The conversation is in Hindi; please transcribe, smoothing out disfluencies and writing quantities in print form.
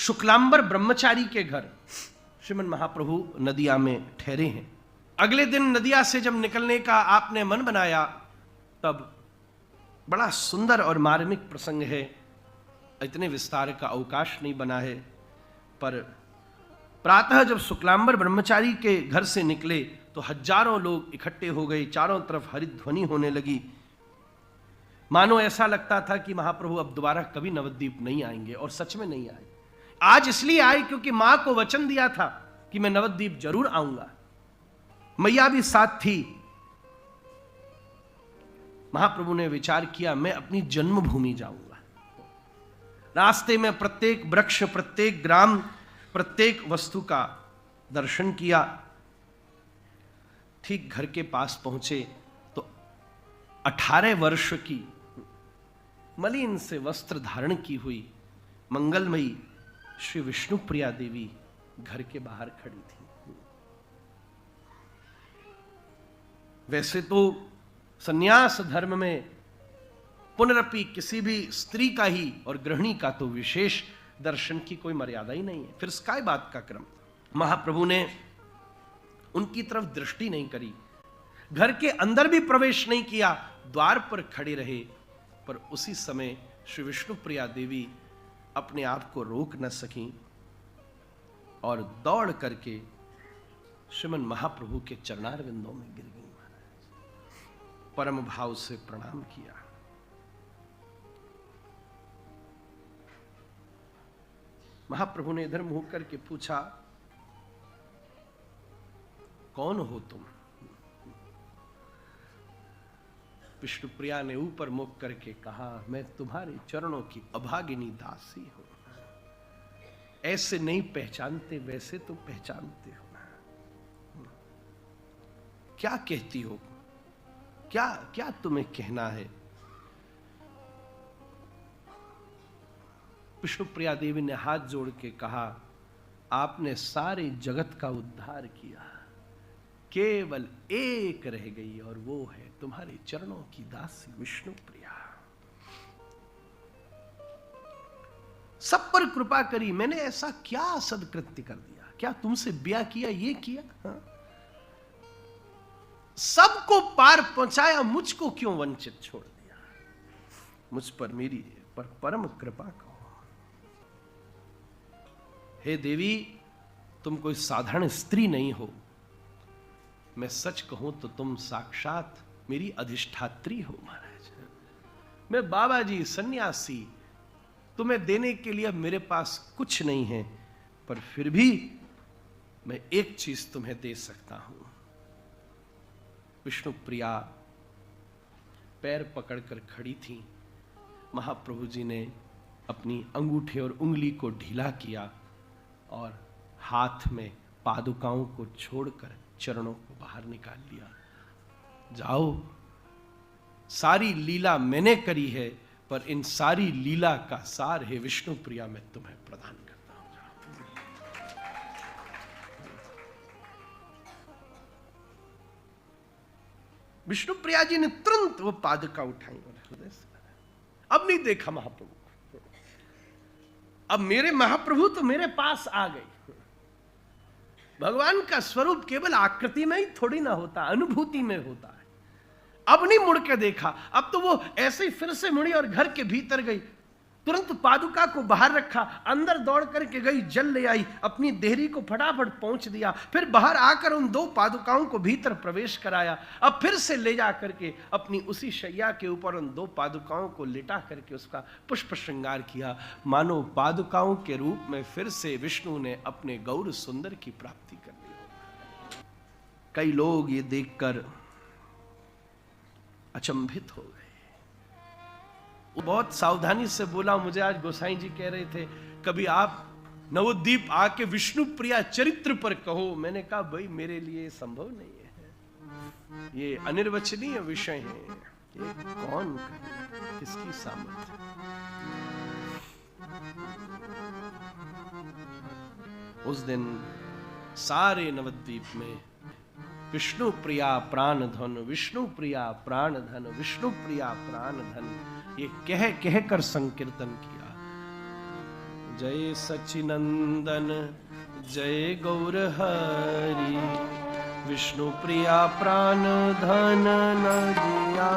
शुक्लांबर ब्रह्मचारी के घर श्रीमन महाप्रभु नदिया में ठहरे हैं। अगले दिन नदिया से जब निकलने का आपने मन बनाया, तब बड़ा सुंदर और मार्मिक प्रसंग है। इतने विस्तार का अवकाश नहीं बना है, पर प्रातः जब शुक्लांबर ब्रह्मचारी के घर से निकले तो हजारों लोग इकट्ठे हो गए, चारों तरफ हरिध्वनि होने लगी। मानो ऐसा लगता था कि महाप्रभु अब दोबारा कभी नवद्वीप नहीं आएंगे, और सच में नहीं आए। आज इसलिए आए क्योंकि मां को वचन दिया था कि मैं नवद्वीप जरूर आऊंगा। मैया भी साथ थी। महाप्रभु ने विचार किया, मैं अपनी जन्मभूमि जाऊंगा। रास्ते में प्रत्येक वृक्ष, प्रत्येक ग्राम, प्रत्येक वस्तु का दर्शन किया। ठीक घर के पास पहुंचे तो 18 वर्ष की मलिन से वस्त्र धारण की हुई मंगलमयी श्री विष्णु प्रिया देवी घर के बाहर खड़ी थी। वैसे तो सन्यास धर्म में पुनरपि किसी भी स्त्री का ही और गृहिणी का तो विशेष दर्शन की कोई मर्यादा ही नहीं है। फिर स्काई बात का क्रम। महाप्रभु ने उनकी तरफ दृष्टि नहीं करी, घर के अंदर भी प्रवेश नहीं किया, द्वार पर खड़े रहे। पर उसी समय श्री विष्णु प्रिया देवी अपने आप को रोक न सकी और दौड़ करके श्रीमन महाप्रभु के चरणारविंदों में गिर गई। परम भाव से प्रणाम किया। महाप्रभु ने इधर मुंह करके पूछा, कौन हो तुम? विष्णुप्रिया ने ऊपर मुख करके कहा, मैं तुम्हारे चरणों की अभागिनी दासी हूं। ऐसे नहीं पहचानते, वैसे तो पहचानते हो। क्या कहती हो? क्या क्या तुम्हें कहना है? विष्णुप्रिया देवी ने हाथ जोड़ के कहा, आपने सारे जगत का उद्धार किया, केवल एक रह गई और वो है तुम्हारे चरणों की दासी विष्णुप्रिया। सब पर कृपा करी, मैंने ऐसा क्या सदकृत्य कर दिया? क्या तुमसे ब्याह किया, ये किया? हाँ? सबको पार पहुंचाया, मुझको क्यों वंचित छोड़ दिया? मुझ पर मेरी पर परम कृपा करो। हे देवी, तुम कोई साधारण स्त्री नहीं हो। मैं सच कहूं तो तुम साक्षात मेरी अधिष्ठात्री हो महाराज। मैं बाबा जी सन्यासी, तुम्हें देने के लिए अब मेरे पास कुछ नहीं है, पर फिर भी मैं एक चीज तुम्हें दे सकता हूं। विष्णुप्रिया पैर पकड़कर खड़ी थी। महाप्रभु जी ने अपनी अंगूठे और उंगली को ढीला किया और हाथ में पादुकाओं को छोड़कर चरणों को बाहर निकाल लिया। जाओ, सारी लीला मैंने करी है, पर इन सारी लीला का सार है विष्णुप्रिया मैं तुम्हें प्रदान करता हूं। विष्णुप्रिया जी ने तुरंत वो पादुका उठाई और हृदय से, अब नहीं देखा महाप्रभु को। अब मेरे महाप्रभु तो मेरे पास आ गए। भगवान का स्वरूप केवल आकृति में ही थोड़ी ना होता, अनुभूति में होता है। अब नहीं मुड़ के देखा, अब तो वो ऐसे ही फिर से मुड़ी और घर के भीतर गई। तुरंत पादुका को बाहर रखा, अंदर दौड़ करके गई, जल ले आई, अपनी देहरी को फटाफट पहुंच दिया, फिर बाहर आकर उन 2 पादुकाओं को भीतर प्रवेश कराया। अब फिर से ले जा करके अपनी उसी शैया के ऊपर उन 2 पादुकाओं को लिटा करके उसका पुष्प श्रृंगार किया। मानो पादुकाओं के रूप में फिर से विष्णु ने अपने गौर सुंदर की प्राप्ति कर ली। कई लोग ये देखकर अचंभित हो गए। वो बहुत सावधानी से बोला, मुझे आज गोसाई जी कह रहे थे, कभी आप नवद्वीप आके विष्णुप्रिया चरित्र पर कहो। मैंने कहा, भाई मेरे लिए संभव नहीं है, ये अनिर्वचनीय विषय है, ये कौन करे, किसकी सामर्थ्य। उस दिन सारे नवद्वीप में विष्णु प्रिया प्राण धन, विष्णु प्रिया प्राण धन, विष्णु प्रिया प्राण धन, ये कह कह कर संकीर्तन किया। जय सचिनंदन जय गौर हरि, विष्णु प्रिया प्राण धन नदिया